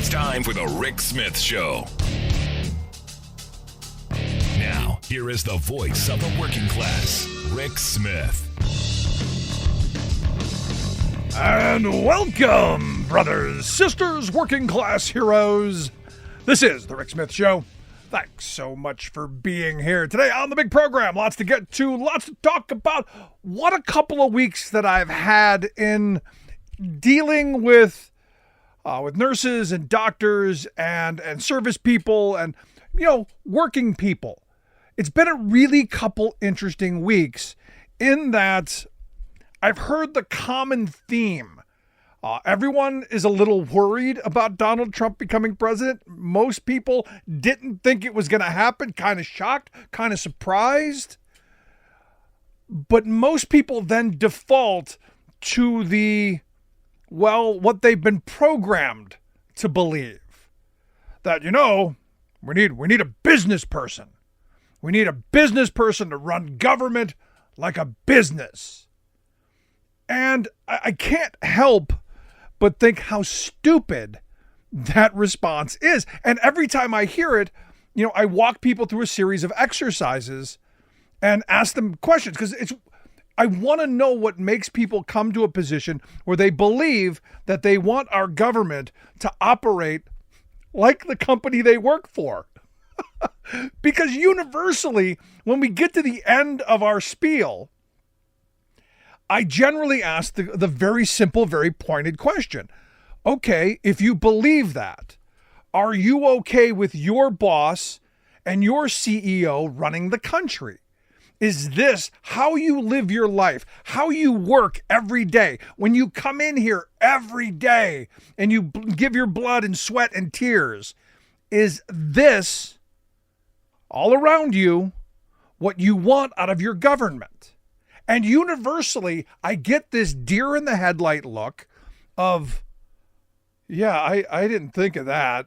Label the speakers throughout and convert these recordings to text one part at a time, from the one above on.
Speaker 1: It's time for the Rick Smith Show. Now, here is the voice of the working class, Rick Smith.
Speaker 2: And welcome, brothers, sisters, working class heroes. This is the Rick Smith Show. Thanks so much for being here today on the big program. Lots to get to, lots to talk about. What a couple of weeks that I've had in dealing with nurses and doctors and service people and, working people. It's been a really couple interesting weeks in that I've heard the common theme. Everyone is a little worried about Donald Trump becoming president. Most people didn't think it was going to happen, kind of shocked, kind of surprised. But most people then default to what they've been programmed to believe. That, we need a business person. We need a business person to run government like a business. And I can't help but think how stupid that response is. And every time I hear it, I walk people through a series of exercises and ask them questions because I want to know what makes people come to a position where they believe that they want our government to operate like the company they work for. Because universally, when we get to the end of our spiel, I generally ask the very simple, very pointed question. Okay, if you believe that, are you okay with your boss and your CEO running the country? Is this how you live your life, how you work every day? When you come in here every day and you give your blood and sweat and tears, is this all around you what you want out of your government? And universally, I get this deer in the headlight look of, I didn't think of that.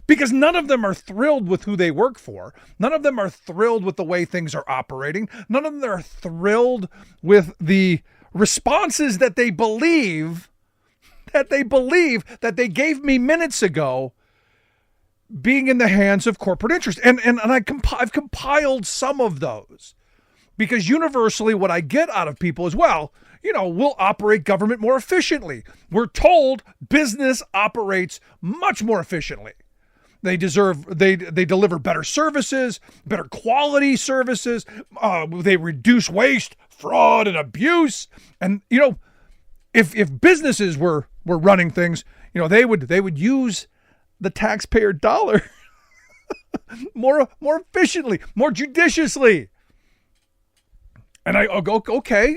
Speaker 2: Because none of them are thrilled with who they work for. None of them are thrilled with the way things are operating. None of them are thrilled with the responses that they believe that they gave me minutes ago being in the hands of corporate interest. And I've compiled some of those. Because universally what I get out of people is, we'll operate government more efficiently. We're told business operates much more efficiently. They deliver better services, better quality services. They reduce waste, fraud, and abuse. And, if businesses were running things, they would use the taxpayer dollar more efficiently, more judiciously. And I'll go, okay,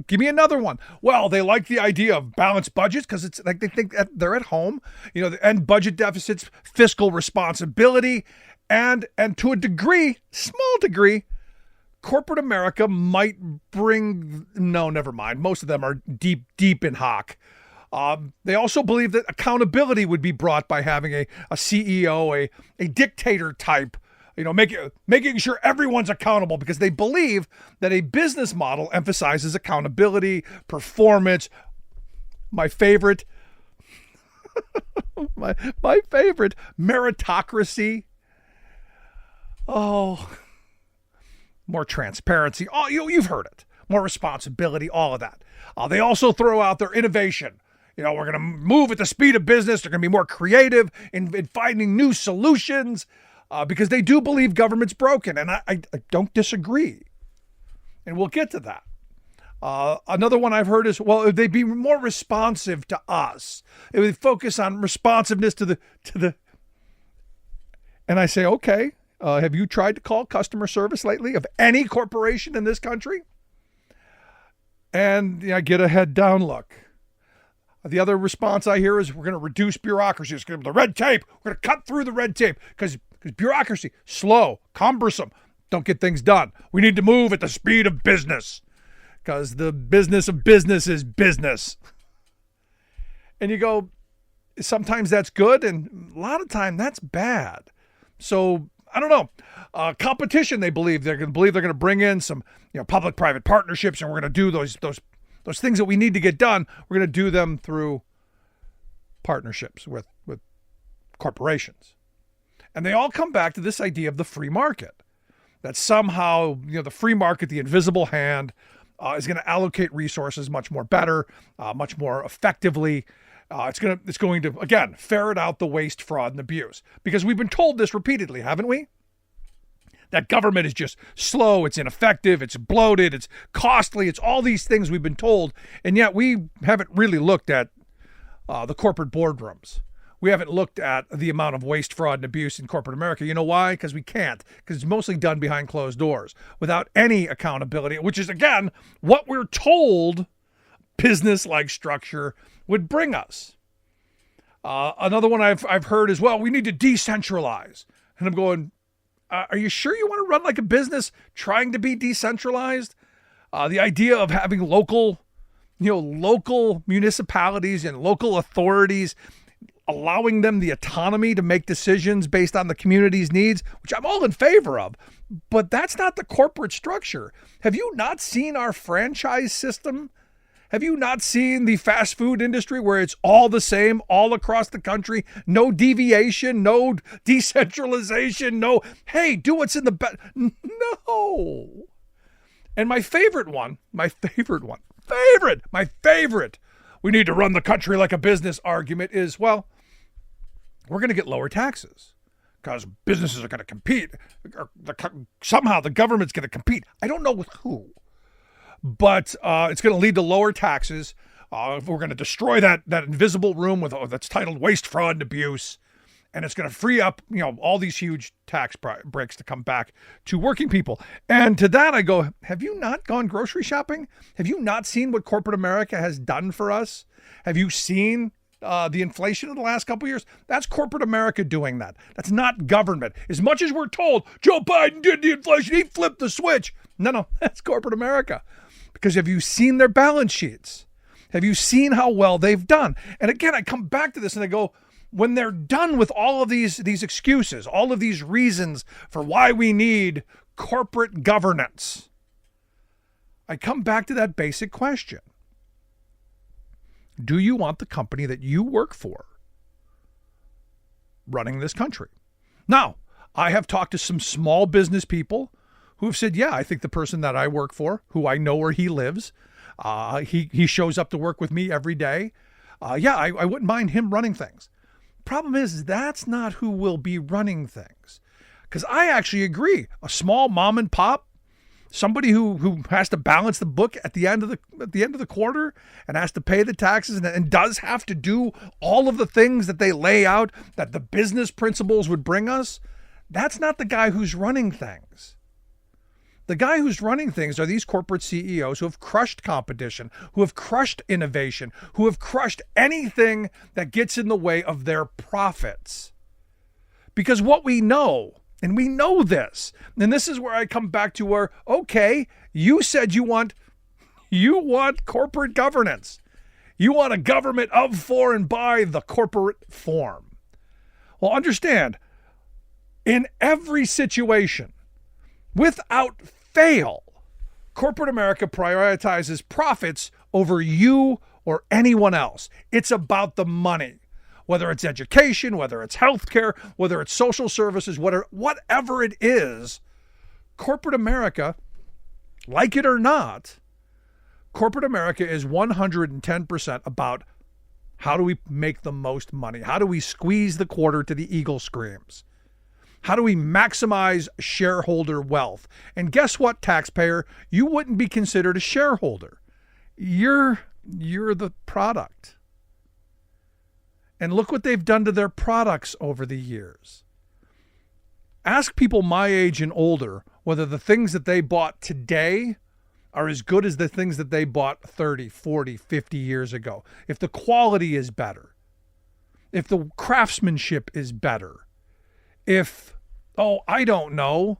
Speaker 2: give me another one. Well, they like the idea of balanced budgets because it's like they think that they're at home, and budget deficits, fiscal responsibility, and to a degree, small degree, corporate America might bring, no, never mind. Most of them are deep in hock. They also believe that accountability would be brought by having a CEO, a dictator type, making sure everyone's accountable because they believe that a business model emphasizes accountability, performance. My favorite, my favorite, meritocracy. Oh, more transparency. Oh, you've heard it. More responsibility, all of that. They also throw out their innovation. We're going to move at the speed of business. They're going to be more creative in finding new solutions. Because they do believe government's broken, and I don't disagree. And we'll get to that. Another one I've heard is, they'd be more responsive to us. It would focus on responsiveness to the. And I say, okay, have you tried to call customer service lately of any corporation in this country? And I get a head down look. The other response I hear is we're going to reduce bureaucracy. It's going to be the red tape. We're going to cut through the red tape because bureaucracy, slow, cumbersome, don't get things done. We need to move at the speed of business because the business of business is business. And you go, sometimes that's good, and a lot of time that's bad. So I don't know. Competition, they believe they're going to bring in some public-private partnerships, and we're going to do those things that we need to get done. We're going to do them through partnerships with corporations. And they all come back to this idea of the free market, that somehow, the free market, the invisible hand, is going to allocate resources much more better, much more effectively. It's going to, again, ferret out the waste, fraud, and abuse. Because we've been told this repeatedly, haven't we? That government is just slow, it's ineffective, it's bloated, it's costly, it's all these things we've been told, and yet we haven't really looked at the corporate boardrooms. We haven't looked at the amount of waste, fraud, and abuse in corporate America. You know why? Because we can't. Because it's mostly done behind closed doors without any accountability, which is, again, what we're told business-like structure would bring us. Another one I've heard is, well, we need to decentralize. And I'm going, are you sure you want to run like a business trying to be decentralized? The idea of having local municipalities and local authorities, allowing them the autonomy to make decisions based on the community's needs, which I'm all in favor of, but that's not the corporate structure. Have you not seen our franchise system? Have you not seen the fast food industry where it's all the same all across the country? No deviation, no decentralization, no, hey, do what's in the best. No. And my favorite, we need to run the country like a business argument is, well, we're going to get lower taxes because businesses are going to compete. Or somehow the government's going to compete. I don't know with who. But it's going to lead to lower taxes. We're going to destroy that invisible room that's titled waste, fraud, and abuse. And it's going to free up, all these huge tax breaks to come back to working people. And to that I go, have you not gone grocery shopping? Have you not seen what corporate America has done for us? Have you seen the inflation of the last couple of years? That's corporate America doing that. That's not government. As much as we're told Joe Biden did the inflation, he flipped the switch. No, that's corporate America. Because have you seen their balance sheets? Have you seen how well they've done? And again, I come back to this and I go, when they're done with all of these excuses, all of these reasons for why we need corporate governance, I come back to that basic question. Do you want the company that you work for running this country? Now, I have talked to some small business people who have said, yeah, I think the person that I work for, who I know where he lives, he shows up to work with me every day. I wouldn't mind him running things. Problem is, that's not who will be running things. Because I actually agree. A small mom and pop, somebody who has to balance the book at the end of the quarter and has to pay the taxes and does have to do all of the things that they lay out that the business principles would bring us, that's not the guy who's running things. The guy who's running things are these corporate CEOs who have crushed competition, who have crushed innovation, who have crushed anything that gets in the way of their profits. Because what we know, and we know this, and this is where I come back to where, okay, you said you want corporate governance. You want a government of, for, and by the corporate form. Well, understand, in every situation, without fail, corporate America prioritizes profits over you or anyone else. It's about the money, whether it's education, whether it's healthcare, whether it's social services, whatever it is. Corporate America, like it or not, corporate America is 110% about how do we make the most money? How do we squeeze the quarter to the eagle screams? How do we maximize shareholder wealth? And guess what, taxpayer? You wouldn't be considered a shareholder. You're the product. And look what they've done to their products over the years. Ask people my age and older whether the things that they bought today are as good as the things that they bought 30, 40, 50 years ago. If the quality is better, if the craftsmanship is better, if, I don't know,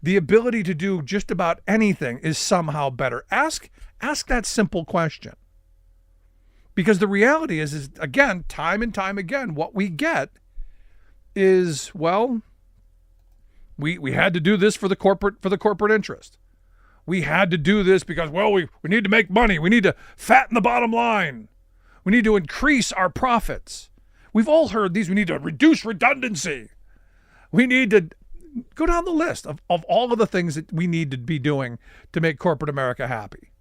Speaker 2: the ability to do just about anything is somehow better. Ask that simple question. Because the reality is again, time and time again, what we get is, well, we had to do this for the corporate interest. We had to do this because, well, we need to make money. We need to fatten the bottom line. We need to increase our profits. We've all heard these. We need to reduce redundancy. We need to go down the list of all of the things that we need to be doing to make corporate America happy.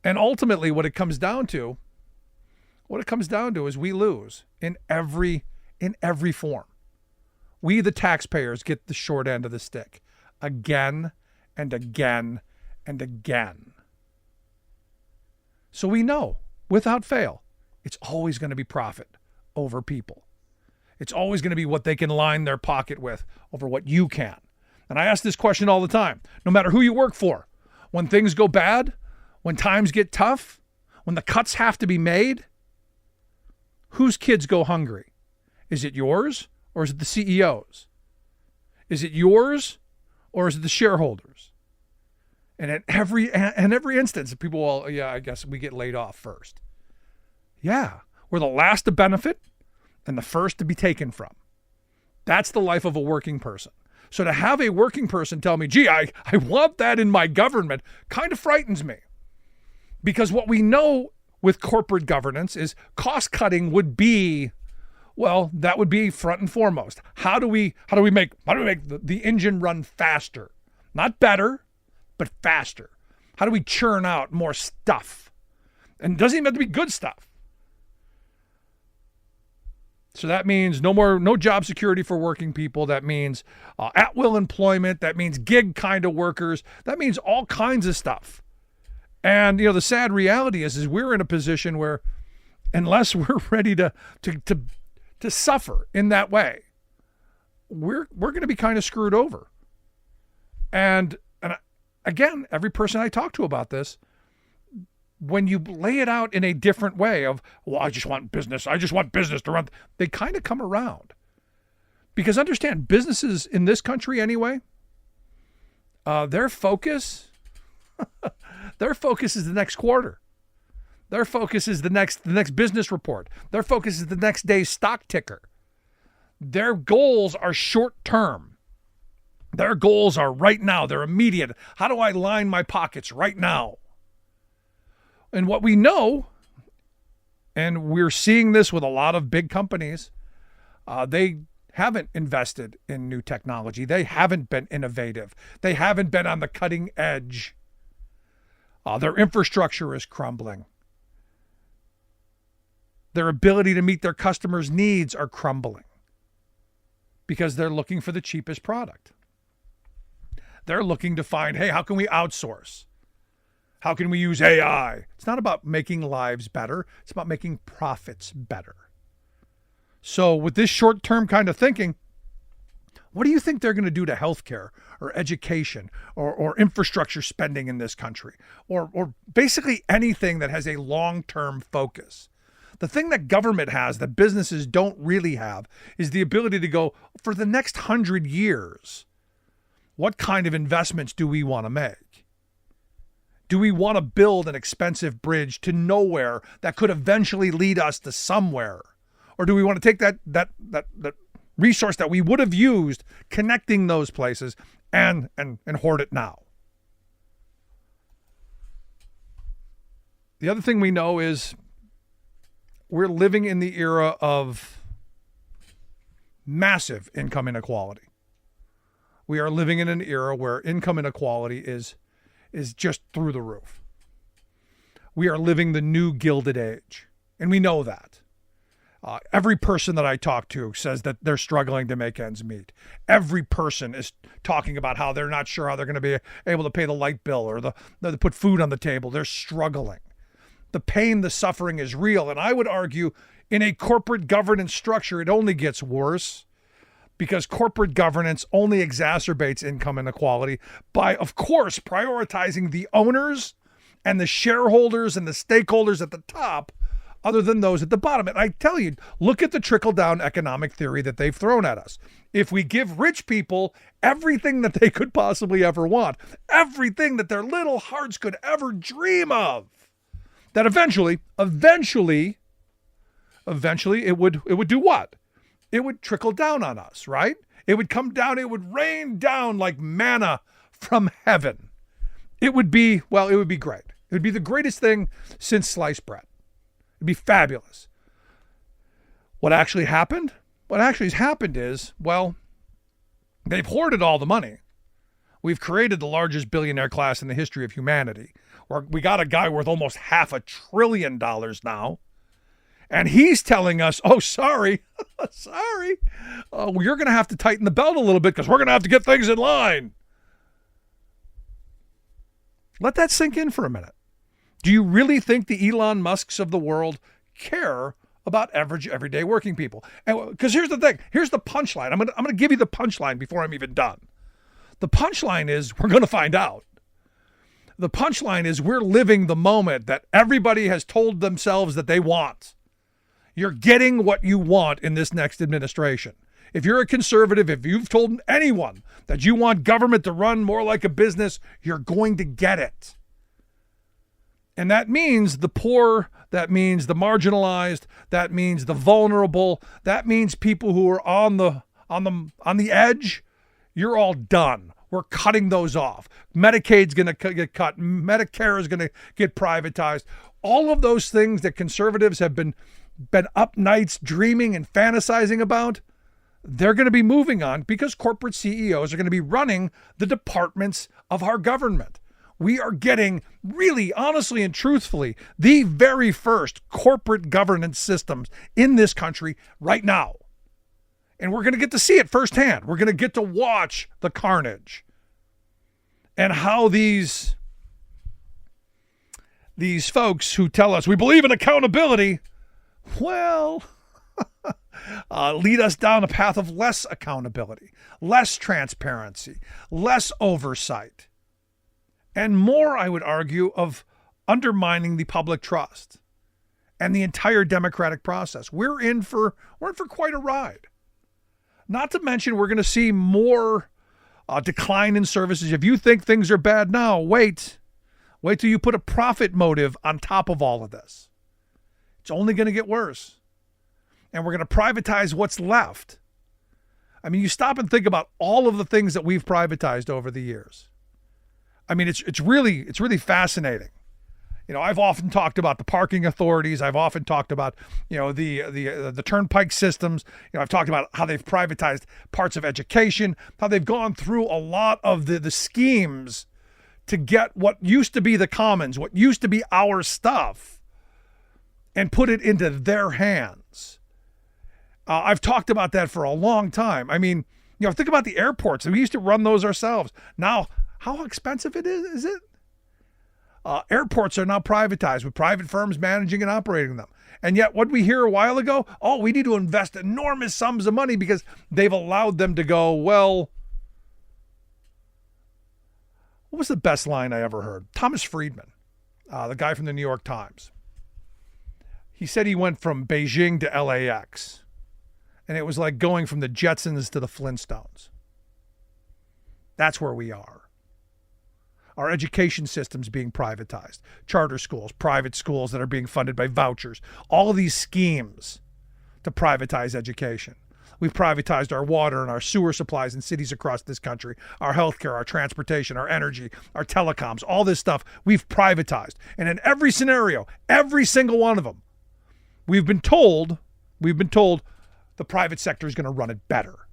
Speaker 2: And ultimately what it comes down to is we lose in every form. We, the taxpayers, get the short end of the stick again and again and again. So we know, without fail, it's always going to be profit over people. It's always going to be what they can line their pocket with over what you can. And I ask this question all the time, no matter who you work for. When things go bad, when times get tough, when the cuts have to be made, whose kids go hungry? Is it yours or is it the CEO's? Is it yours or is it the shareholders? And in every instance, people, well, yeah, I guess we get laid off first. Yeah, we're the last to benefit and the first to be taken from. That's the life of a working person. So to have a working person tell me, gee, I want that in my government, kind of frightens me. Because what we know with corporate governance is cost cutting would be, well, that would be front and foremost. How do we make the engine run faster? Not better, but faster. How do we churn out more stuff? And it doesn't even have to be good stuff. So that means no job security for working people. That means at-will employment. That means gig kind of workers. That means all kinds of stuff. And, the sad reality is we're in a position where unless we're ready to suffer in that way, we're going to be kind of screwed over. And again, every person I talk to about this, when you lay it out in a different way of, well, I just want business to run, they kind of come around. Because understand, businesses in this country anyway, their focus is the next quarter. Their focus is the next business report. Their focus is the next day's stock ticker. Their goals are short term. Their goals are right now. They're immediate. How do I line my pockets right now? And what we know, and we're seeing this with a lot of big companies, they haven't invested in new technology. They haven't been innovative. They haven't been on the cutting edge. Their infrastructure is crumbling. Their ability to meet their customers' needs are crumbling because they're looking for the cheapest product. They're looking to find, hey, how can we outsource? How can we use AI? It's not about making lives better. It's about making profits better. So with this short-term kind of thinking, what do you think they're going to do to healthcare or education or infrastructure spending in this country or basically anything that has a long-term focus? The thing that government has that businesses don't really have is the ability to go, for the next 100 years, what kind of investments do we want to make? Do we want to build an expensive bridge to nowhere that could eventually lead us to somewhere? Or do we want to take that resource that we would have used connecting those places and hoard it now? The other thing we know is we're living in the era of massive income inequality. We are living in an era where income inequality is just through the roof. We are living the new Gilded Age, and we know that. Every person that I talk to says that they're struggling to make ends meet. Every person is talking about how they're not sure how they're going to be able to pay the light bill or to put food on the table. They're struggling. The pain, the suffering is real, and I would argue in a corporate governance structure, it only gets worse. Because corporate governance only exacerbates income inequality by, of course, prioritizing the owners and the shareholders and the stakeholders at the top other than those at the bottom. And I tell you, look at the trickle-down economic theory that they've thrown at us. If we give rich people everything that they could possibly ever want, everything that their little hearts could ever dream of, that eventually it would do what? It would trickle down on us, right? It would come down, it would rain down like manna from heaven. It would be great. It would be the greatest thing since sliced bread. It'd be fabulous. What actually happened? What actually has happened is, well, they've hoarded all the money. We've created the largest billionaire class in the history of humanity. We got a guy worth almost $500 billion now. And he's telling us, oh, sorry, sorry. You're going to have to tighten the belt a little bit because we're going to have to get things in line. Let that sink in for a minute. Do you really think the Elon Musks of the world care about average, everyday working people? And because here's the thing. Here's the punchline. I'm gonna give you the punchline before I'm even done. The punchline is we're going to find out. The punchline is we're living the moment that everybody has told themselves that they want. You're getting what you want in this next administration. If you're a conservative, if you've told anyone that you want government to run more like a business, you're going to get it. And that means the poor, that means the marginalized, that means the vulnerable, that means people who are on the edge. You're all done. We're cutting those off. Medicaid's going to get cut. Medicare is going to get privatized. All of those things that conservatives have been up nights dreaming and fantasizing about, they're going to be moving on because corporate CEOs are going to be running the departments of our government. We are getting really, honestly and truthfully, the very first corporate governance systems in this country right now. And we're going to get to see it firsthand. We're going to get to watch the carnage and how these folks who tell us we believe in accountability, well, lead us down a path of less accountability, less transparency, less oversight, and more, I would argue, of undermining the public trust and the entire democratic process. We're in for quite a ride. Not to mention, we're going to see more decline in services. If you think things are bad now, wait till you put a profit motive on top of all of this. It's only going to get worse. And we're going to privatize what's left. I mean, you stop and think about all of the things that we've privatized over the years. I mean, it's really fascinating. You know, I've often talked about the parking authorities. I've often talked about, the turnpike systems. I've talked about how they've privatized parts of education, how they've gone through a lot of the schemes to get what used to be the commons, what used to be our stuff, and put it into their hands. I've talked about that for a long time. I mean, think about the airports. We used to run those ourselves. Now, how expensive is it? Airports are now privatized with private firms managing and operating them. And yet what we hear a while ago, we need to invest enormous sums of money because they've allowed them to go, well, what was the best line I ever heard? Thomas Friedman, the guy from the New York Times. He said he went from Beijing to LAX. And it was like going from the Jetsons to the Flintstones. That's where we are. Our education system's being privatized. Charter schools, private schools that are being funded by vouchers. All of these schemes to privatize education. We've privatized our water and our sewer supplies in cities across this country. Our healthcare, our transportation, our energy, our telecoms, all this stuff we've privatized. And in every scenario, every single one of them, we've been told the private sector is going to run it better.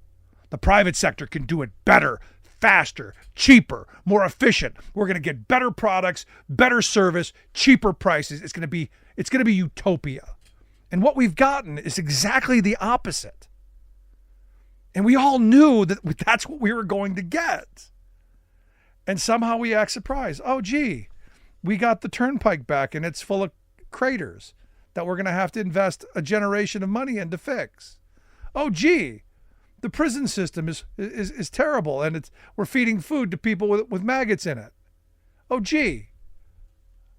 Speaker 2: The private sector can do it better, faster, cheaper, more efficient. We're going to get better products, better service, cheaper prices. It's going to be utopia. And what we've gotten is exactly the opposite. And we all knew that that's what we were going to get. And somehow we act surprised. Oh, gee, we got the turnpike back and it's full of craters that we're going to have to invest a generation of money in to fix. Oh, gee, the prison system is terrible and we're feeding food to people with maggots in it. Oh, gee,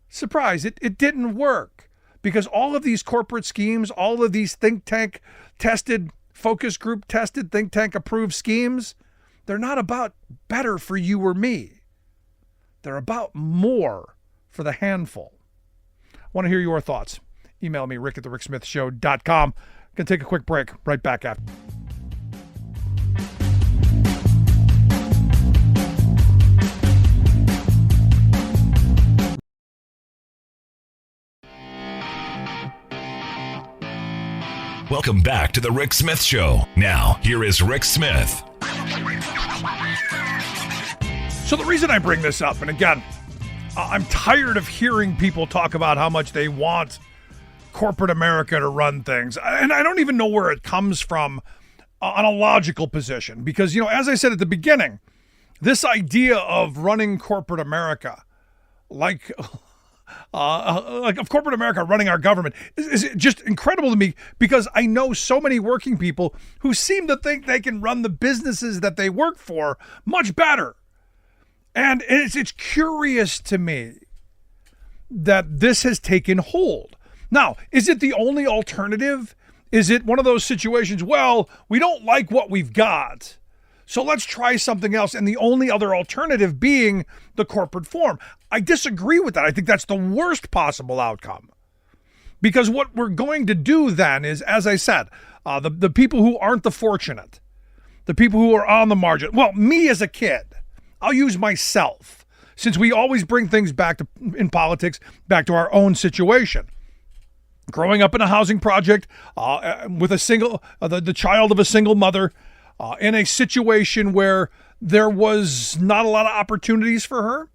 Speaker 2: surprise, it didn't work because all of these corporate schemes, all of these think tank tested, focus group tested, think tank approved schemes, they're not about better for you or me. They're about more for the handful. I want to hear your thoughts. Email me, rick@thericksmithshow.com. Going to take a quick break. Right back after.
Speaker 1: Welcome back to the Rick Smith Show. Now, here is Rick Smith.
Speaker 2: So the reason I bring this up, and again, I'm tired of hearing people talk about how much they want corporate America to run things. And I don't even know where it comes from on a logical position. Because, as I said at the beginning, this idea of running corporate America, like of corporate America running our government, is just incredible to me, because I know so many working people who seem to think they can run the businesses that they work for much better. And it's curious to me that this has taken hold. Now, is it the only alternative? Is it one of those situations, well, we don't like what we've got, so let's try something else, and the only other alternative being the corporate form? I disagree with that. I think that's the worst possible outcome. Because what we're going to do then is, as I said, the people who aren't the fortunate, the people who are on the margin, well, me as a kid, I'll use myself, since we always bring things back to, in politics, back to our own situation. Growing up in a housing project with the child of a single mother, in a situation where there was not a lot of opportunities for her.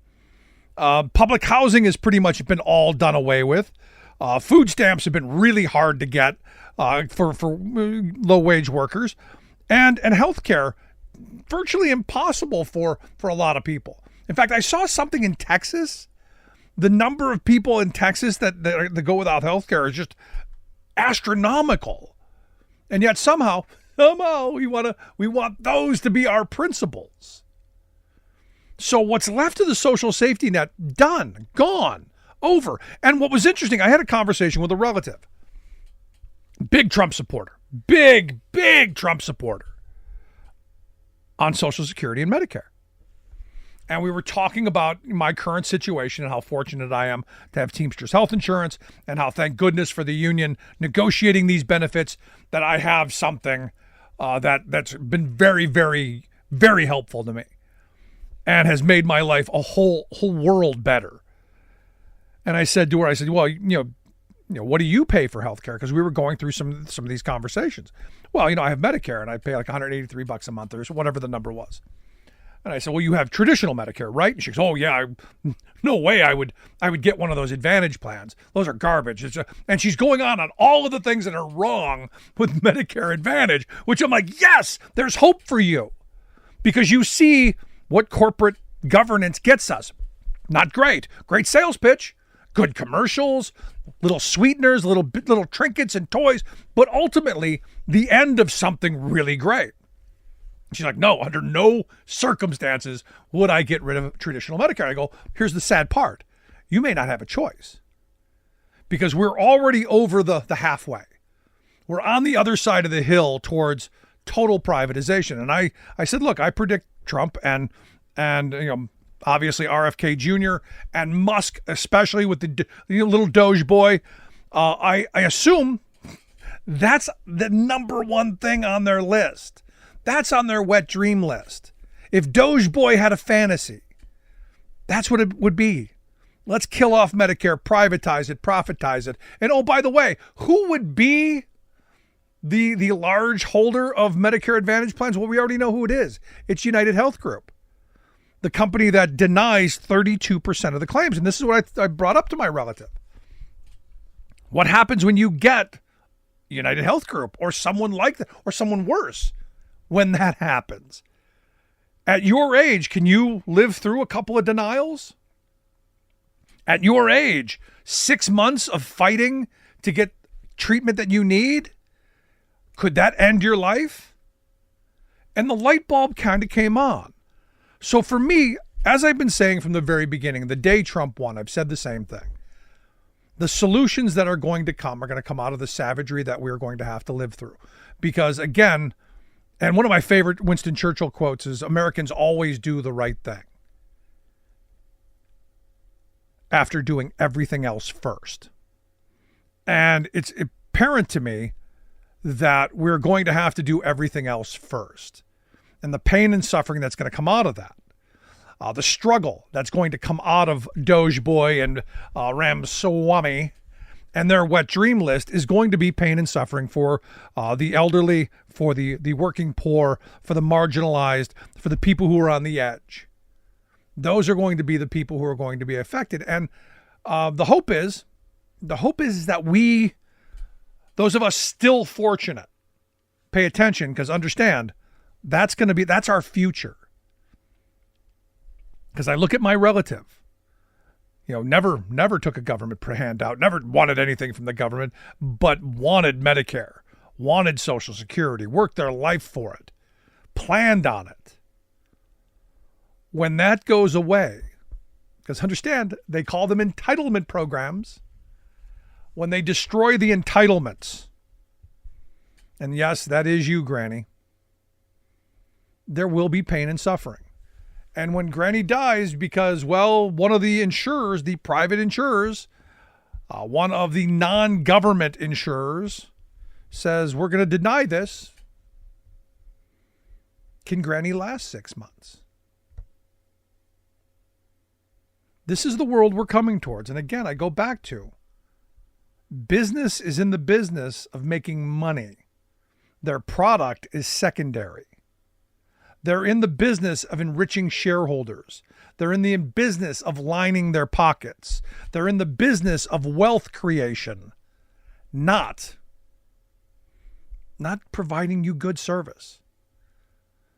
Speaker 2: Public housing has pretty much been all done away with. Food stamps have been really hard to get for low-wage workers. And healthcare, virtually impossible for a lot of people. In fact, I saw something in Texas. The number of people in Texas that go without health care is just astronomical. And yet somehow we want those to be our principles. So what's left of the social safety net, done, gone, over. And what was interesting, I had a conversation with a relative. Big Trump supporter. Big Trump supporter on Social Security and Medicare. And we were talking about my current situation and how fortunate I am to have Teamsters health insurance, and how, thank goodness for the union negotiating these benefits, that I have something that's been very, very, very helpful to me and has made my life a whole world better. And I said to her, well, what do you pay for healthcare? Because we were going through some of these conversations. Well, I have Medicare and I pay like $183 a month or whatever the number was. And I said, well, you have traditional Medicare, right? And she goes, oh, yeah, no way I would get one of those Advantage plans. Those are garbage. And she's going on all of the things that are wrong with Medicare Advantage, which I'm like, yes, there's hope for you. Because you see what corporate governance gets us. Not great. Great sales pitch, good commercials, little sweeteners, little trinkets and toys, but ultimately the end of something really great. She's like, no, under no circumstances would I get rid of traditional Medicare. I go, here's the sad part. You may not have a choice, because we're already over the halfway. We're on the other side of the hill towards total privatization. And I said, look, I predict Trump and obviously RFK Jr. and Musk, especially with the little Doge boy. I assume that's the number one thing on their list. That's on their wet dream list. If Doge Boy had a fantasy, that's what it would be. Let's kill off Medicare, privatize it, profitize it. And oh, by the way, who would be the large holder of Medicare Advantage plans? Well, we already know who it is. It's United Health Group, the company that denies 32% of the claims. And this is what I brought up to my relative. What happens when you get United Health Group or someone like that, or someone worse? When that happens, at your age, can you live through a couple of denials? At your age, 6 months of fighting to get treatment that you need? Could that end your life? And the light bulb kind of came on. So for me, as I've been saying from the very beginning, the day Trump won, I've said the same thing. The solutions that are going to come out of the savagery that we're going to have to live through. Because again, and one of my favorite Winston Churchill quotes is, Americans always do the right thing after doing everything else first. And it's apparent to me that we're going to have to do everything else first. And the pain and suffering that's going to come out of that, the struggle that's going to come out of Doge Boy and Ramaswamy And their wet dream list is going to be pain and suffering for the elderly, for the working poor, for the marginalized, for the people who are on the edge. Those are going to be the people who are going to be affected. And the hope is that those of us still fortunate, pay attention, because understand that's our future. Because I look at my relative, never took a government handout, never wanted anything from the government, but wanted Medicare, wanted Social Security, worked their life for it, planned on it. When that goes away, because understand, they call them entitlement programs. When they destroy the entitlements, and yes, that is you, Granny, there will be pain and suffering. And when Granny dies because, one of the insurers, the private insurers, one of the non-government insurers says, we're going to deny this, can Granny last 6 months? This is the world we're coming towards. And again, I go back to business is in the business of making money. Their product is secondary. They're in the business of enriching shareholders. They're in the business of lining their pockets. They're in the business of wealth creation, not providing you good service.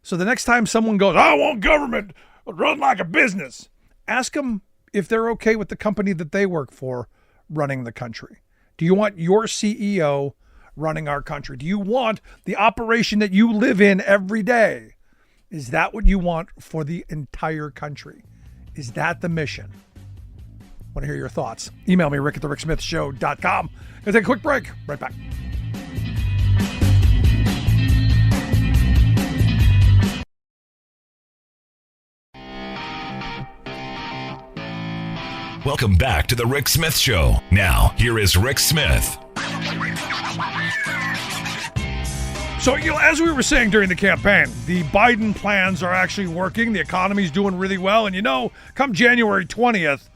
Speaker 2: So the next time someone goes, I want government run like a business, ask them if they're okay with the company that they work for running the country. Do you want your CEO running our country? Do you want the operation that you live in every day? Is that what you want for the entire country? Is that the mission? I want to hear your thoughts. Email me, rick@thericksmithshow.com. Let's take a quick break. Right back.
Speaker 1: Welcome back to the Rick Smith Show. Now, here is Rick Smith.
Speaker 2: So, as we were saying during the campaign, the Biden plans are actually working. The economy's doing really well. And come January 20th,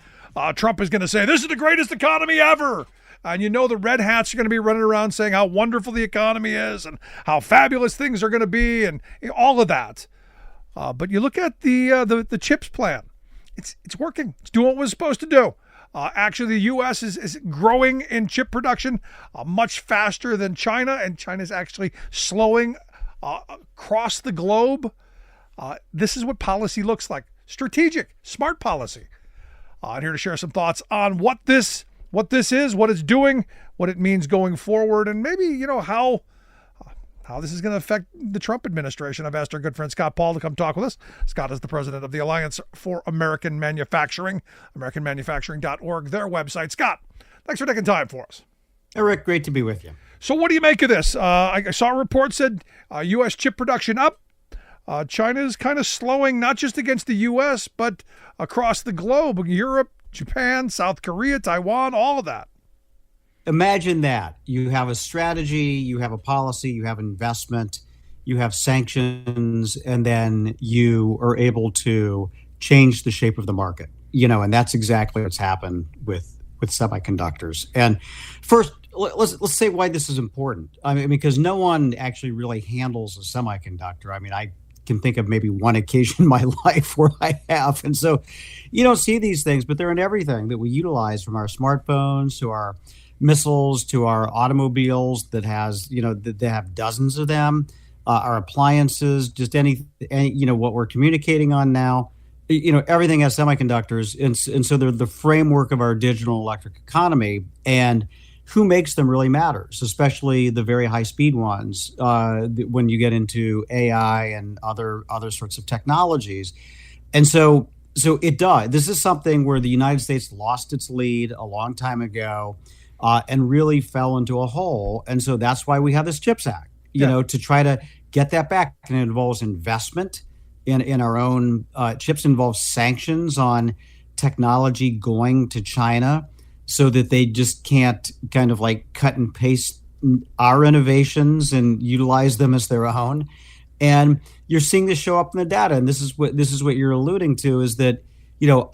Speaker 2: Trump is going to say, this is the greatest economy ever. And the red hats are going to be running around saying how wonderful the economy is and how fabulous things are going to be and all of that. But you look at the CHIPS plan. It's working. It's doing what it was supposed to do. Actually, the U.S. is growing in chip production much faster than China, and China's actually slowing across the globe. This is what policy looks like. Strategic, smart policy. I'm here to share some thoughts on what this is, what it's doing, what it means going forward, and maybe, how this is going to affect the Trump administration. I've asked our good friend Scott Paul to come talk with us. Scott is the president of the Alliance for American Manufacturing, AmericanManufacturing.org, their website. Scott, thanks for taking time for us.
Speaker 3: Hey, Rick, great to be with you.
Speaker 2: So what do you make of this? I saw a report said U.S. chip production up. China's kind of slowing, not just against the U.S., but across the globe, Europe, Japan, South Korea, Taiwan, all of that.
Speaker 3: Imagine that. You have a strategy, you have a policy, you have investment, you have sanctions, and then you are able to change the shape of the market. And that's exactly what's happened with semiconductors. And first, let's say why this is important. I mean, because no one actually really handles a semiconductor. I mean, I can think of maybe one occasion in my life where I have. And so you don't see these things, but they're in everything that we utilize, from our smartphones to our missiles to our automobiles that they have dozens of them, our appliances, just any what we're communicating on now, everything has semiconductors. And so they're the framework of our digital electric economy, and who makes them really matters, especially the very high speed ones when you get into AI and other sorts of technologies. And so it does. This is something where the United States lost its lead a long time ago. And really fell into a hole. And so that's why we have this CHIPS Act, to try to get that back. And it involves investment in our own chips, involves sanctions on technology going to China so that they just can't kind of like cut and paste our innovations and utilize them as their own. And you're seeing this show up in the data. And this is what you're alluding to, is that,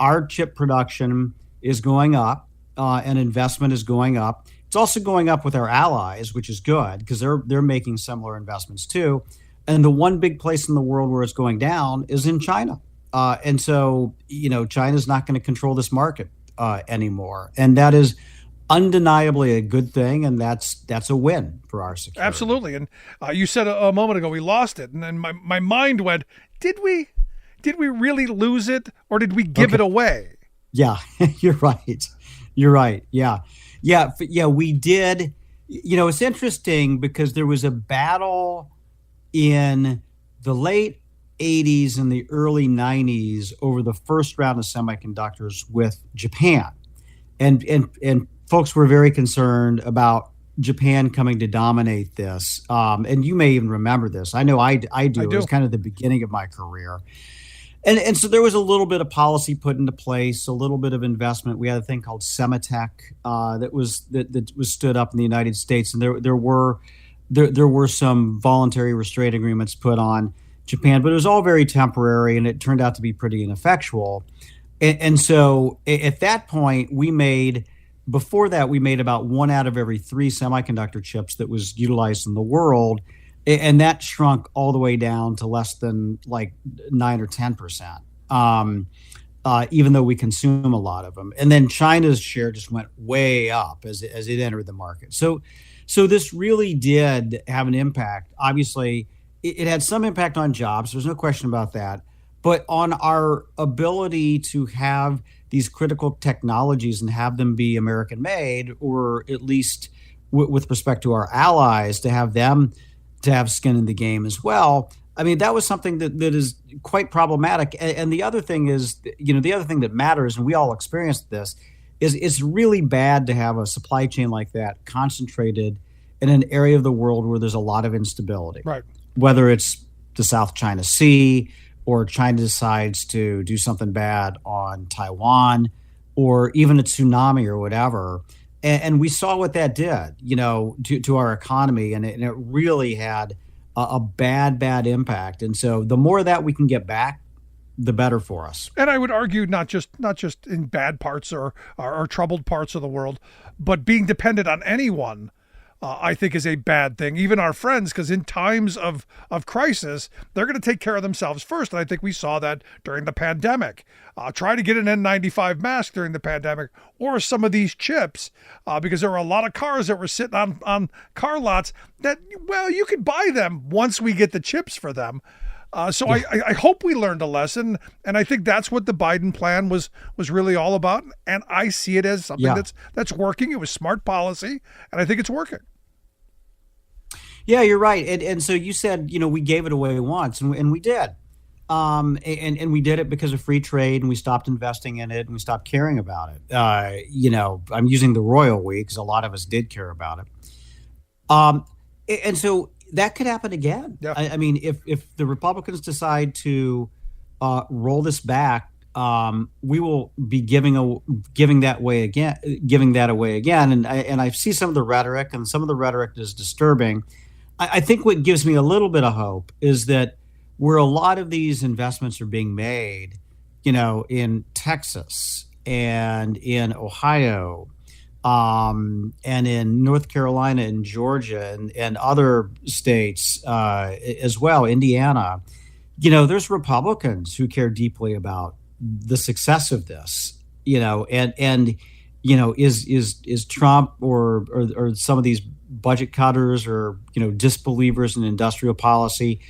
Speaker 3: our chip production is going up. And investment is going up. It's also going up with our allies, which is good because they're making similar investments too. And the one big place in the world where it's going down is in China. And so, China's not going to control this market anymore. And that is undeniably a good thing, and that's a win for our security.
Speaker 2: Absolutely. And you said a moment ago we lost it, and then my mind went, did we really lose it, or did we give it away?
Speaker 3: Yeah, you're right. Yeah, we did. It's interesting because there was a battle in the late 80s and the early 90s over the first round of semiconductors with Japan. And folks were very concerned about Japan coming to dominate this. And you may even remember this. I know I do. It was kind of the beginning of my career. And so there was a little bit of policy put into place, a little bit of investment. We had a thing called Sematech that was stood up in the United States, and there were some voluntary restraint agreements put on Japan, but it was all very temporary, and it turned out to be pretty ineffectual. And so at that point, we made about 1 out of every 3 semiconductor chips that was utilized in the world. And that shrunk all the way down to less than like 9 or 10%, even though we consume a lot of them. And then China's share just went way up as it entered the market. So this really did have an impact. Obviously, it had some impact on jobs. There's no question about that. But on our ability to have these critical technologies and have them be American made, or at least with respect to our allies, to have them to have skin in the game as well. I mean, that was something that is quite problematic. And the other thing is, the other thing that matters, and we all experienced this, is it's really bad to have a supply chain like that concentrated in an area of the world where there's a lot of instability.
Speaker 2: Right. Whether
Speaker 3: it's the South China Sea, or China decides to do something bad on Taiwan, or even a tsunami or whatever. And we saw what that did, to our economy, and it really had a bad impact. And so the more that we can get back, the better for us.
Speaker 2: And I would argue not just in bad parts or troubled parts of the world, but being dependent on anyone, I think is a bad thing. Even our friends, because in times of crisis, they're going to take care of themselves first. And I think we saw that during the pandemic. Try to get an N95 mask during the pandemic, or some of these chips, because there were a lot of cars that were sitting on car lots that, well, you could buy them once we get the chips for them. So I hope we learned a lesson, and I think that's what the Biden plan was really all about. And I see it as something that's working. It was smart policy, and I think it's working.
Speaker 3: Yeah, you're right. And so you said, we gave it away once, and we did. And we did it because of free trade, and we stopped investing in it, and we stopped caring about it. I'm using the royal we because a lot of us did care about it. And so that could happen again. Yeah. I mean, if the Republicans decide to roll this back, we will be giving that away again. And I see some of the rhetoric, and some of the rhetoric is disturbing. I think what gives me a little bit of hope is that where a lot of these investments are being made, in Texas and in Ohio, and in North Carolina and Georgia and other states as well, Indiana, there's Republicans who care deeply about the success of this, and is Trump or some of these budget cutters or, disbelievers in industrial policy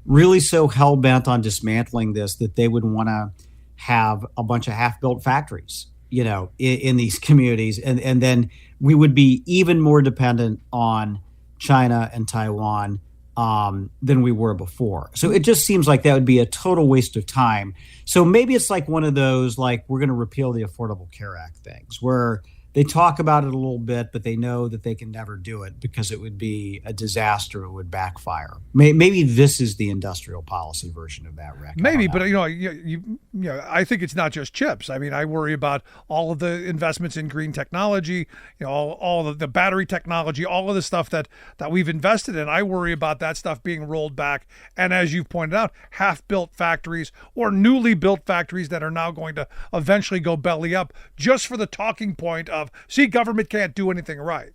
Speaker 3: really so hell bent on dismantling this that they would want to have a bunch of half-built factories, in these communities. And then we would be even more dependent on China and Taiwan than we were before. So it just seems like that would be a total waste of time. So maybe it's like one of those, like, we're going to repeal the Affordable Care Act things, where they talk about it a little bit, but they know that they can never do it because it would be a disaster. It would backfire. Maybe this is the industrial policy version of that, Rick.
Speaker 2: Maybe, but I think it's not just chips. I mean, I worry about all of the investments in green technology, all of the battery technology, all of the stuff that we've invested in. I worry about that stuff being rolled back. And as you've pointed out, half-built factories or newly built factories that are now going to eventually go belly up just for the talking point of, see, government can't do anything right.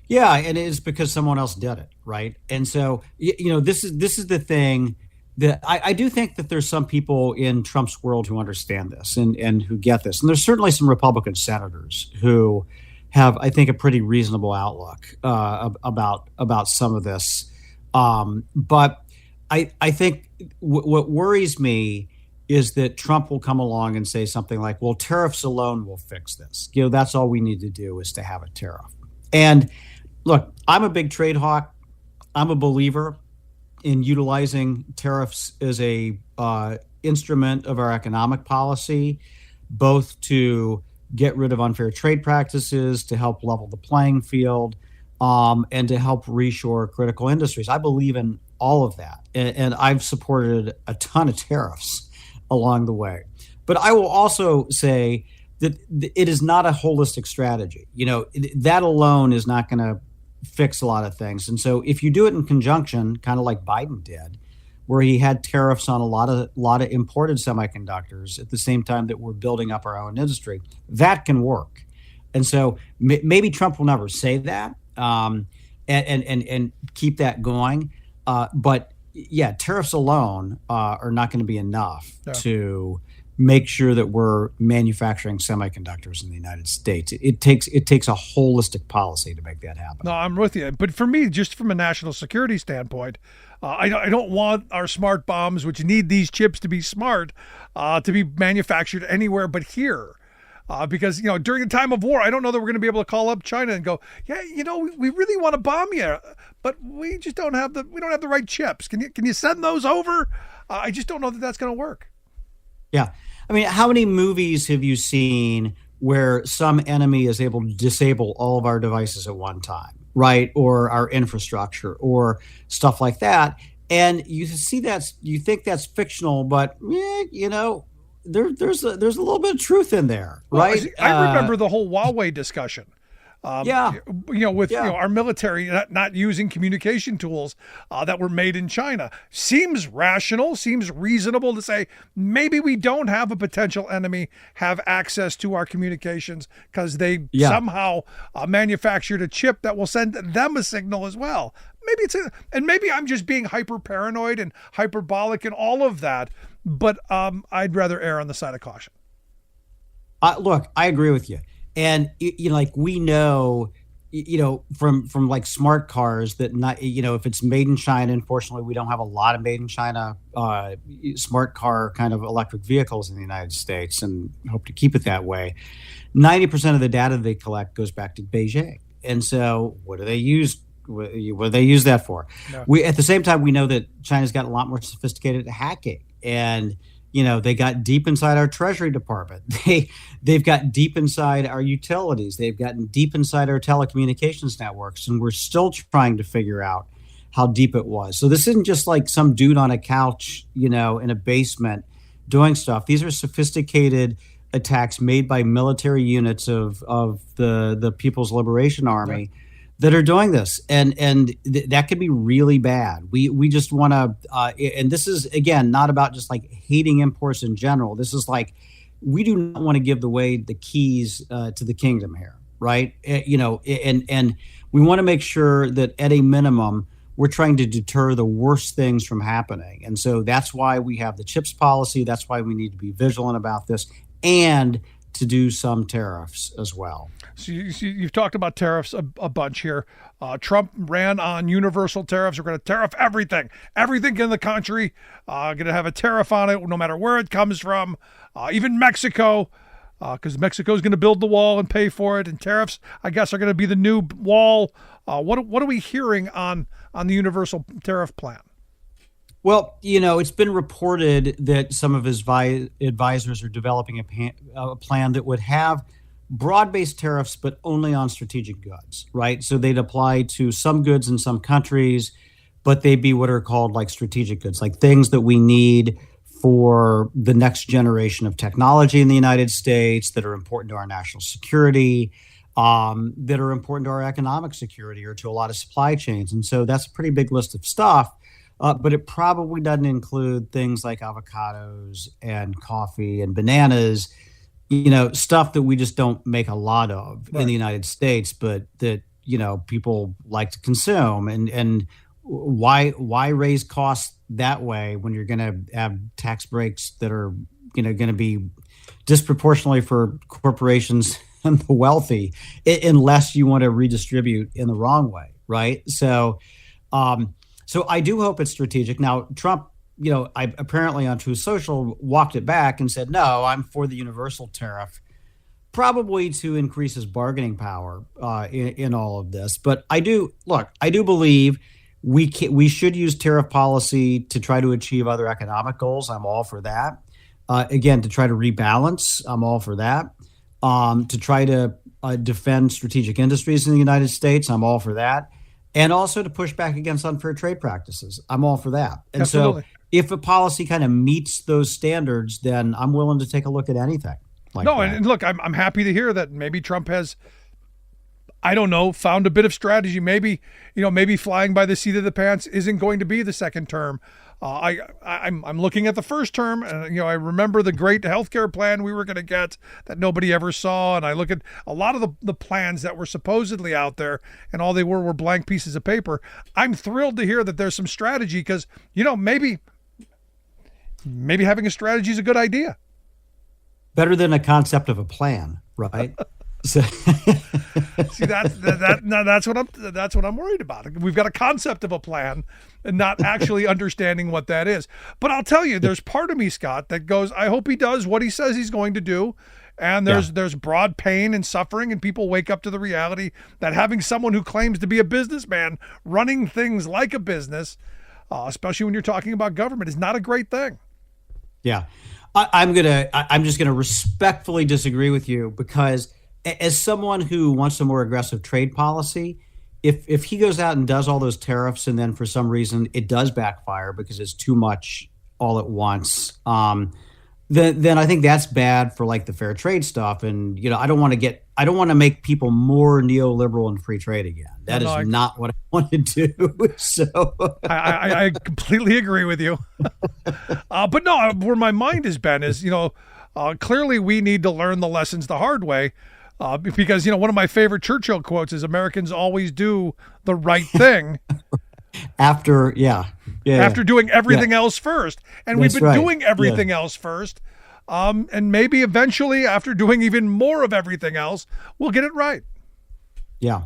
Speaker 3: Yeah, and it's because someone else did it, right? And so this is the thing that I do think that there's some people in Trump's world who understand this and who get this, and there's certainly some Republican senators who have, I think, a pretty reasonable outlook about some of this. But I think what worries me is that Trump will come along and say something like, "Well, tariffs alone will fix this. That's all we need to do is to have a tariff." And look, I'm a big trade hawk. I'm a believer in utilizing tariffs as a instrument of our economic policy, both to get rid of unfair trade practices, to help level the playing field, and to help reshore critical industries. I believe in all of that, and I've supported a ton of tariffs along the way. But I will also say that it is not a holistic strategy. That alone is not going to fix a lot of things. And so if you do it in conjunction, kind of like Biden did, where he had tariffs on a lot of imported semiconductors at the same time that we're building up our own industry, that can work. And so maybe Trump will never say that and keep that going. But yeah, tariffs alone are not going to be enough to make sure that we're manufacturing semiconductors in the United States. It takes a holistic policy to make that happen.
Speaker 2: No, I'm with you. But for me, just from a national security standpoint, I don't want our smart bombs, which need these chips to be smart, to be manufactured anywhere but here. Because, during a time of war, I don't know that we're going to be able to call up China and go, yeah, we really want to bomb you, but we just don't have the right chips. Can you send those over? I just don't know that that's going to work.
Speaker 3: Yeah. I mean, how many movies have you seen where some enemy is able to disable all of our devices at one time, right? Or our infrastructure or stuff like that. And you see you think that's fictional, but there's a little bit of truth in there, right?
Speaker 2: Well, I remember the whole Huawei discussion. With our military not using communication tools that were made in China. Seems rational, seems reasonable to say maybe we don't have a potential enemy have access to our communications because they somehow manufactured a chip that will send them a signal as well. Maybe I'm just being hyper paranoid and hyperbolic and all of that, but I'd rather err on the side of caution.
Speaker 3: Look, I agree with you. And we know, from like smart cars that not, if it's made in China, unfortunately, we don't have a lot of made in China smart car kind of electric vehicles in the United States, and hope to keep it that way. 90% of the data they collect goes back to Beijing, and so what do they use? What do they use that for? No. At the same time, we know that China's got a lot more sophisticated hacking, and they got deep inside our Treasury Department. They've got deep inside our utilities. They've gotten deep inside our telecommunications networks, and we're still trying to figure out how deep it was. So this isn't just like some dude on a couch, in a basement doing stuff. These are sophisticated attacks made by military units of the People's Liberation Army that are doing this, and that could be really bad. We just want to, and this is again not about just like hating imports in general. This is like we do not want to give the keys to the kingdom here, right? And we want to make sure that at a minimum we're trying to deter the worst things from happening, and so that's why we have the chips policy. That's why we need to be vigilant about this and to do some tariffs as well.
Speaker 2: So you've talked about tariffs a bunch here. Trump ran on universal tariffs. We're going to tariff everything in the country. Going to have a tariff on it, no matter where it comes from. Even Mexico, because Mexico is going to build the wall and pay for it. And tariffs, I guess, are going to be the new wall. What are we hearing on the universal tariff plan?
Speaker 3: Well, it's been reported that some of his advisors are developing a plan that would have broad-based tariffs, but only on strategic goods, right? So they'd apply to some goods in some countries, but they'd be what are called like strategic goods, like things that we need for the next generation of technology in the United States that are important to our national security, that are important to our economic security or to a lot of supply chains. And so that's a pretty big list of stuff. But it probably doesn't include things like avocados and coffee and bananas, stuff that we just don't make a lot of in the United States, but that, people like to consume, and why raise costs that way when you're going to have tax breaks that are going to be disproportionately for corporations and the wealthy, unless you want to redistribute in the wrong way, right? So I do hope it's strategic. Now, Trump, I apparently on Truth Social walked it back and said, no, I'm for the universal tariff, probably to increase his bargaining power in all of this. But I do believe we should use tariff policy to try to achieve other economic goals. I'm all for that. Again, to try to rebalance, I'm all for that. To try to defend strategic industries in the United States, I'm all for that. And also to push back against unfair trade practices, I'm all for that. And
Speaker 2: Absolutely.
Speaker 3: So if a policy kind of meets those standards, then I'm willing to take a look at anything.
Speaker 2: And look, I'm happy to hear that maybe Trump has, I don't know, found a bit of strategy. Maybe flying by the seat of the pants isn't going to be the second term. I'm looking at the first term, and I remember the great healthcare plan we were going to get that nobody ever saw, and I look at a lot of the plans that were supposedly out there, and all they were blank pieces of paper. I'm thrilled to hear that there's some strategy because maybe having a strategy is a good idea.
Speaker 3: Better than a concept of a plan, right? So.
Speaker 2: See, that's what I'm worried about. We've got a concept of a plan and not actually understanding what that is. But I'll tell you, there's part of me, Scott, that goes, I hope he does what he says he's going to do. And there's broad pain and suffering, and people wake up to the reality that having someone who claims to be a businessman running things like a business, especially when you're talking about government, is not a great thing.
Speaker 3: Yeah. I'm just gonna respectfully disagree with you, because as someone who wants a more aggressive trade policy, if he goes out and does all those tariffs and then for some reason it does backfire because it's too much all at once, then I think that's bad for like the fair trade stuff. And I don't want to make people more neoliberal and free trade again. That is not what I want to do. So
Speaker 2: I completely agree with you. But no, where my mind has been is, clearly we need to learn the lessons the hard way. Because, one of my favorite Churchill quotes is Americans always do the right thing.
Speaker 3: After
Speaker 2: doing everything else first. And we've been doing everything else first. And maybe eventually, after doing even more of everything else, we'll get it right.
Speaker 3: Yeah.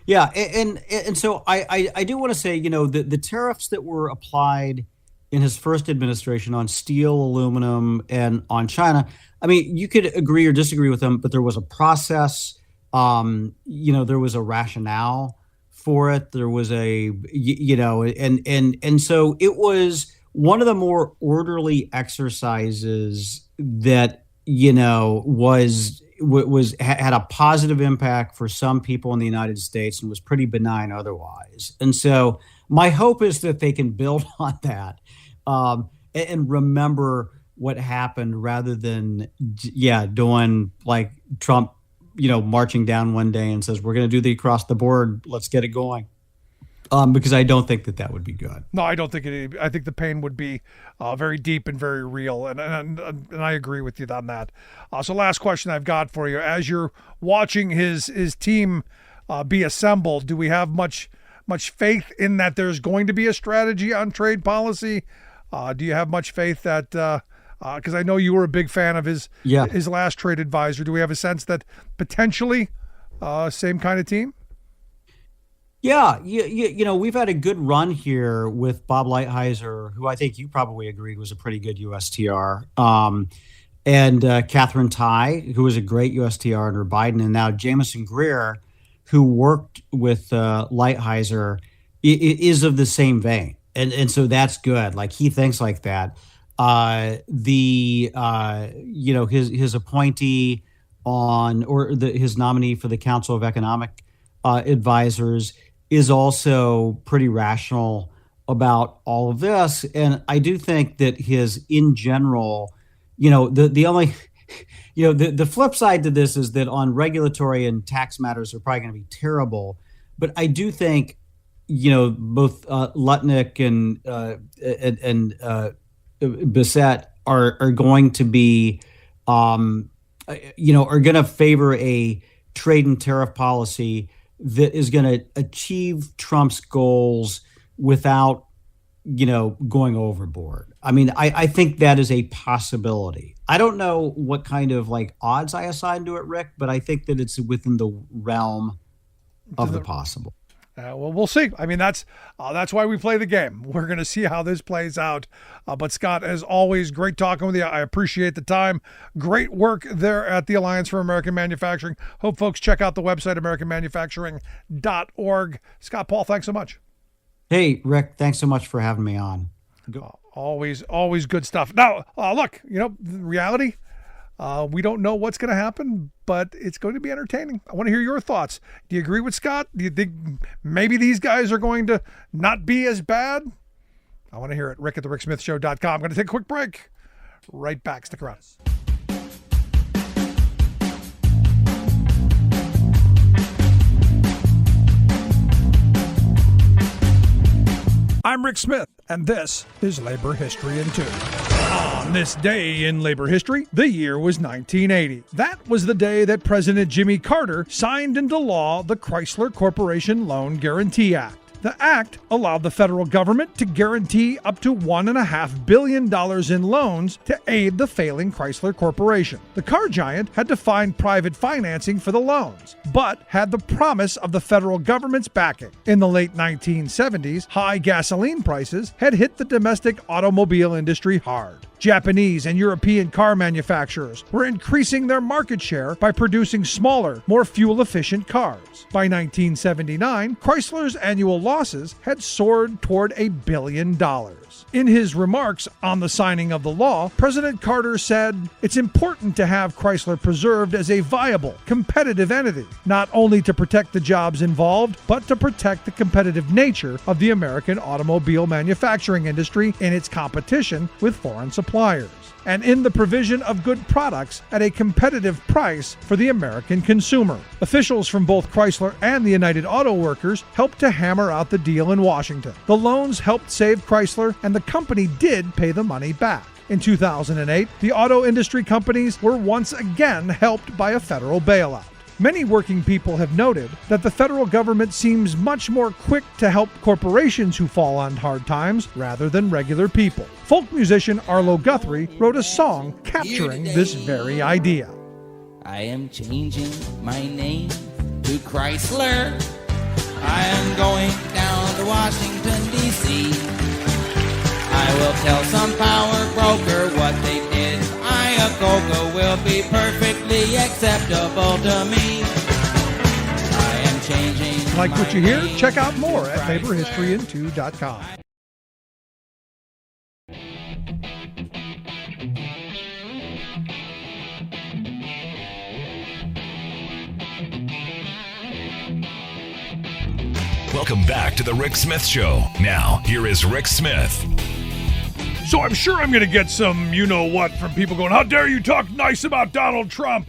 Speaker 3: Yeah. And so I do want to say, the tariffs that were applied in his first administration on steel, aluminum, and on China, I mean, you could agree or disagree with them, but there was a process. There was a rationale for it. There was and so it was one of the more orderly exercises that had a positive impact for some people in the United States and was pretty benign otherwise. And so my hope is that they can build on that and remember what happened rather than doing like Trump marching down one day and says, we're going to do the across the board, let's get it going. Because I don't think that would be good.
Speaker 2: No, I don't think it. I think the pain would be very deep and very real, and I agree with you on that. So, last question I've got for you: as you're watching his team be assembled, do we have much faith in that there's going to be a strategy on trade policy? Do you have much faith that? Because I know you were a big fan of his last trade advisor. Do we have a sense that potentially same kind of team?
Speaker 3: Yeah, we've had a good run here with Bob Lighthizer, who I think you probably agreed was a pretty good USTR, and Catherine Tai, who was a great USTR under Biden, and now Jamison Greer, who worked with Lighthizer, is of the same vein, and so that's good. Like he thinks like that. His appointee his nominee for the Council of Economic Advisors is also pretty rational about all of this. And I do think that in general, the only, the flip side to this is that on regulatory and tax matters are probably going to be terrible. But I do think, both Lutnick and Bissett are going to be, are going to favor a trade and tariff policy that is going to achieve Trump's goals without, going overboard. I mean, I think that is a possibility. I don't know what kind of odds I assign to it, Rick, but I think that it's within the realm of the possible.
Speaker 2: Well, we'll see. I mean, that's why we play the game. We're going to see how this plays out. But Scott, as always, great talking with you. I appreciate the time. Great work there at the Alliance for American Manufacturing. Hope folks check out the website, americanmanufacturing.org. Scott Paul, thanks so much.
Speaker 3: Hey, Rick, thanks so much for having me on.
Speaker 2: Always good stuff. Now, look, the reality, we don't know what's going to happen, but it's going to be entertaining. I want to hear your thoughts. Do you agree with Scott? Do you think maybe these guys are going to not be as bad? I want to hear it. Rick at the ricksmithshow.com. I'm going to take a quick break. Right back. Stick around. I'm Rick Smith, and this is Labor History in 2. On this day in labor history, the year was 1980. That was the day that President Jimmy Carter signed into law the Chrysler Corporation Loan Guarantee Act. The act allowed the federal government to guarantee up to $1.5 billion in loans to aid the failing Chrysler Corporation. The car giant had to find private financing for the loans, but had the promise of the federal government's backing. In the late 1970s, high gasoline prices had hit the domestic automobile industry hard. Japanese and European car manufacturers were increasing their market share by producing smaller, more fuel-efficient cars. By 1979, Chrysler's annual losses had soared toward $1 billion. In his remarks on the signing of the law, President Carter said, "It's important to have Chrysler preserved as a viable, competitive entity, not only to protect the jobs involved, but to protect the competitive nature of the American automobile manufacturing industry in its competition with foreign suppliers, and in the provision of good products at a competitive price for the American consumer." Officials from both Chrysler and the United Auto Workers helped to hammer out the deal in Washington. The loans helped save Chrysler, and the company did pay the money back. In 2008, the auto industry companies were once again helped by a federal bailout. Many working people have noted that the federal government seems much more quick to help corporations who fall on hard times rather than regular people. Folk musician Arlo Guthrie wrote a song capturing this very idea.
Speaker 4: I am changing my name to Chrysler. I am going down to Washington, D.C. I will tell some power broker what they did. Iacocca will be perfectly acceptable to me. I am changing.
Speaker 2: Like what you hear? Check out more at laborhistoryin2.com.
Speaker 1: Welcome back to the Rick Smith Show. Now, here is Rick Smith.
Speaker 2: So I'm sure I'm going to get some you-know-what from people going, how dare you talk nice about Donald Trump?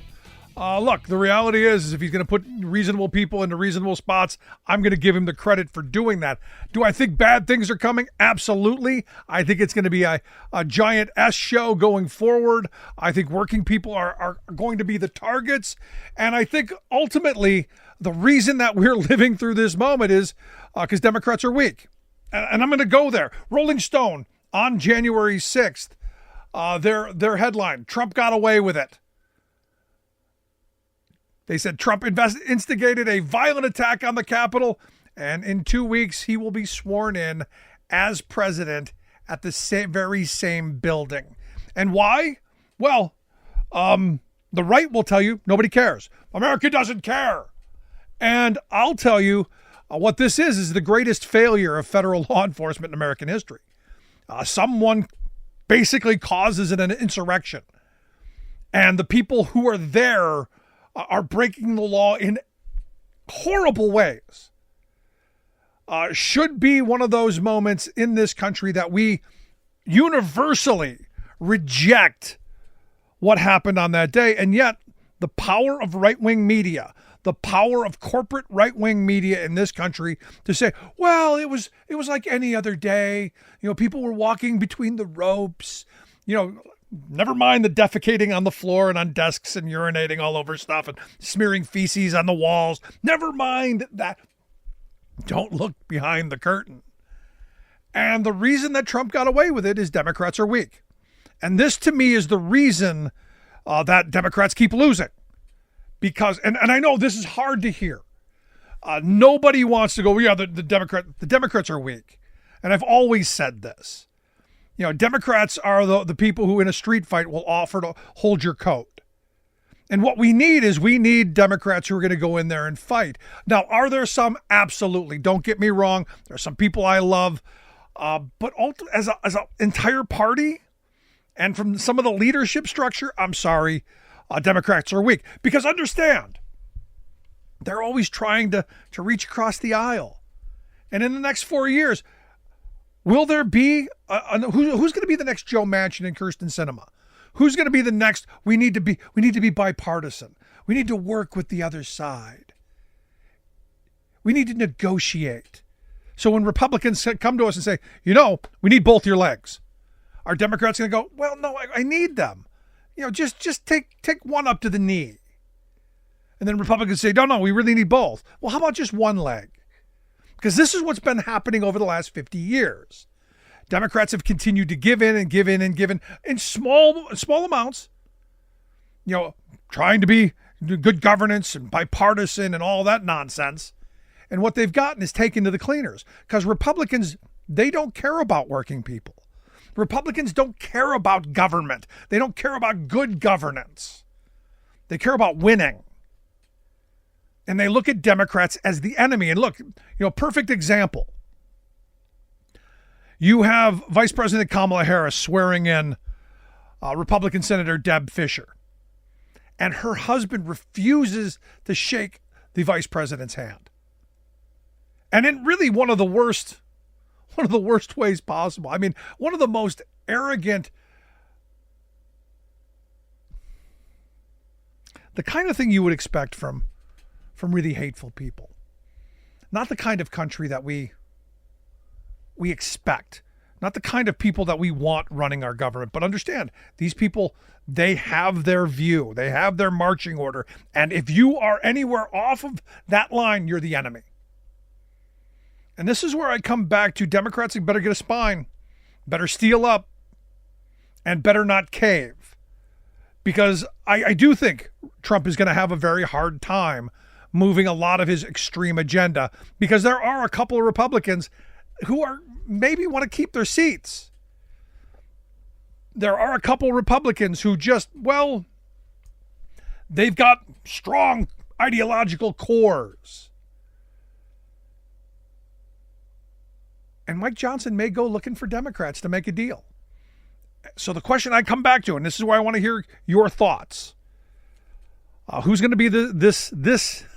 Speaker 2: Look, the reality is if he's going to put reasonable people into reasonable spots, I'm going to give him the credit for doing that. Do I think bad things are coming? Absolutely. I think it's going to be a giant S show going forward. I think working people are going to be the targets. And I think ultimately the reason that we're living through this moment is because Democrats are weak. And I'm going to go there. Rolling Stone on January 6th, their headline, Trump got away with it. They said Trump instigated a violent attack on the Capitol, and in 2 weeks he will be sworn in as president at the very same building. And why? Well, the right will tell you nobody cares. America doesn't care. And I'll tell you what this is the greatest failure of federal law enforcement in American history. Someone basically causes an insurrection, and the people who are there are breaking the law in horrible ways. Should be one of those moments in this country that we universally reject what happened on that day. And yet the power of right-wing media, the power of corporate right-wing media in this country to say, well, it was like any other day. People were walking between the ropes. Never mind the defecating on the floor and on desks and urinating all over stuff and smearing feces on the walls. Never mind that. Don't look behind the curtain. And the reason that Trump got away with it is Democrats are weak. And this, to me, is the reason that Democrats keep losing. Because, and I know this is hard to hear. Nobody wants to go, yeah, the Democrats are weak. And I've always said this. You know, Democrats are the people who in a street fight will offer to hold your coat. And what we need Democrats who are going to go in there and fight. Now, are there some? Absolutely. Don't get me wrong. There are some people I love. But as an entire party and from some of the leadership structure, I'm sorry, Democrats are weak. Because understand, they're always trying to reach across the aisle. And in the next 4 years, will there be, who's going to be the next Joe Manchin and Kyrsten Sinema? Who's going to be the next? We need to be bipartisan. We need to work with the other side. We need to negotiate. So when Republicans come to us and say, you know, we need both your legs, are Democrats going to go, well, no, I need them. You know, just take one up to the knee. And then Republicans say, no, we really need both. Well, how about just one leg? Because this is what's been happening over the last 50 years. Democrats have continued to give in and give in and give in small amounts, you know, trying to be good governance and bipartisan and all that nonsense. And what they've gotten is taken to the cleaners because Republicans, they don't care about working people. Republicans don't care about government. They don't care about good governance. They care about winning. And they look at Democrats as the enemy. And look, you know, perfect example. You have Vice President Kamala Harris swearing in Republican Senator Deb Fischer. And her husband refuses to shake the vice president's hand. And in really one of the worst ways possible. I mean, one of the most arrogant, the kind of thing you would expect from really hateful people. Not the kind of country that we expect. Not the kind of people that we want running our government. But understand, these people, they have their view. They have their marching order. And if you are anywhere off of that line, you're the enemy. And this is where I come back to Democrats better get a spine, better steel up, and better not cave. Because I do think Trump is going to have a very hard time moving a lot of his extreme agenda because there are a couple of Republicans who are maybe want to keep their seats. There are a couple of Republicans who just, well, they've got strong ideological cores. And Mike Johnson may go looking for Democrats to make a deal. So the question I come back to, and this is where I want to hear your thoughts. Who's going to be this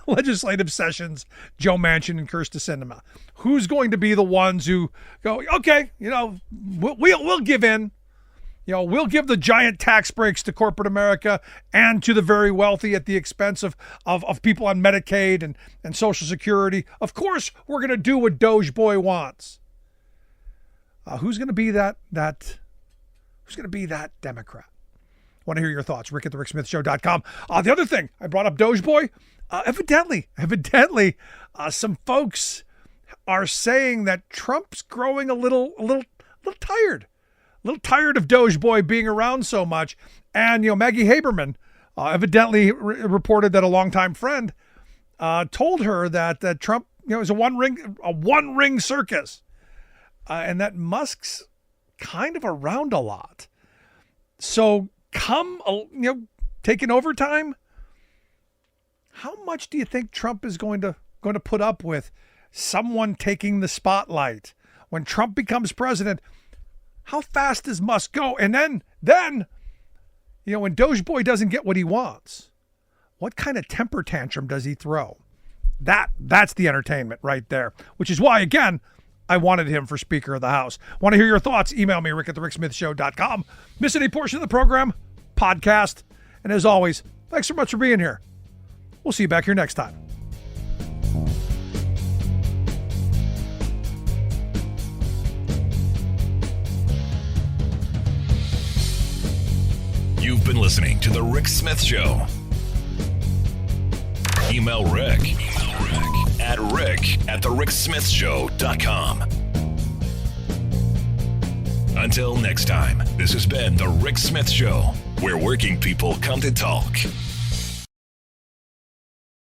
Speaker 2: legislative session's Joe Manchin and Kyrsten Sinema? Who's going to be the ones who go, okay, you know, we'll give in. You know, we'll give the giant tax breaks to corporate America and to the very wealthy at the expense of people on Medicaid and Social Security. Of course, we're going to do what Doge Boy wants. Who's going to be that Democrat? I want to hear your thoughts. Rick at thericksmithshow.com. The other thing, I brought up Doge Boy. Evidently, some folks are saying that Trump's growing a little tired. A little tired of Doge Boy being around so much. And, you know, Maggie Haberman evidently reported that a longtime friend told her that Trump, you know, is a one ring circus. And that Musk's kind of around a lot. So come, you know, taking overtime, how much do you think Trump is going to put up with someone taking the spotlight? When Trump becomes president, how fast does Musk go? And then, you know, when Doge Boy doesn't get what he wants, what kind of temper tantrum does he throw? That's the entertainment right there, which is why, again, I wanted him for Speaker of the House. Want to hear your thoughts? Email me, Rick at thericksmithshow.com. Miss any portion of the program? Podcast. And as always, thanks so much for being here. We'll see you back here next time.
Speaker 1: You've been listening to The Rick Smith Show. Email Rick at rick@thericksmithshow.com. Until next time, this has been The Rick Smith Show, where working people come to talk.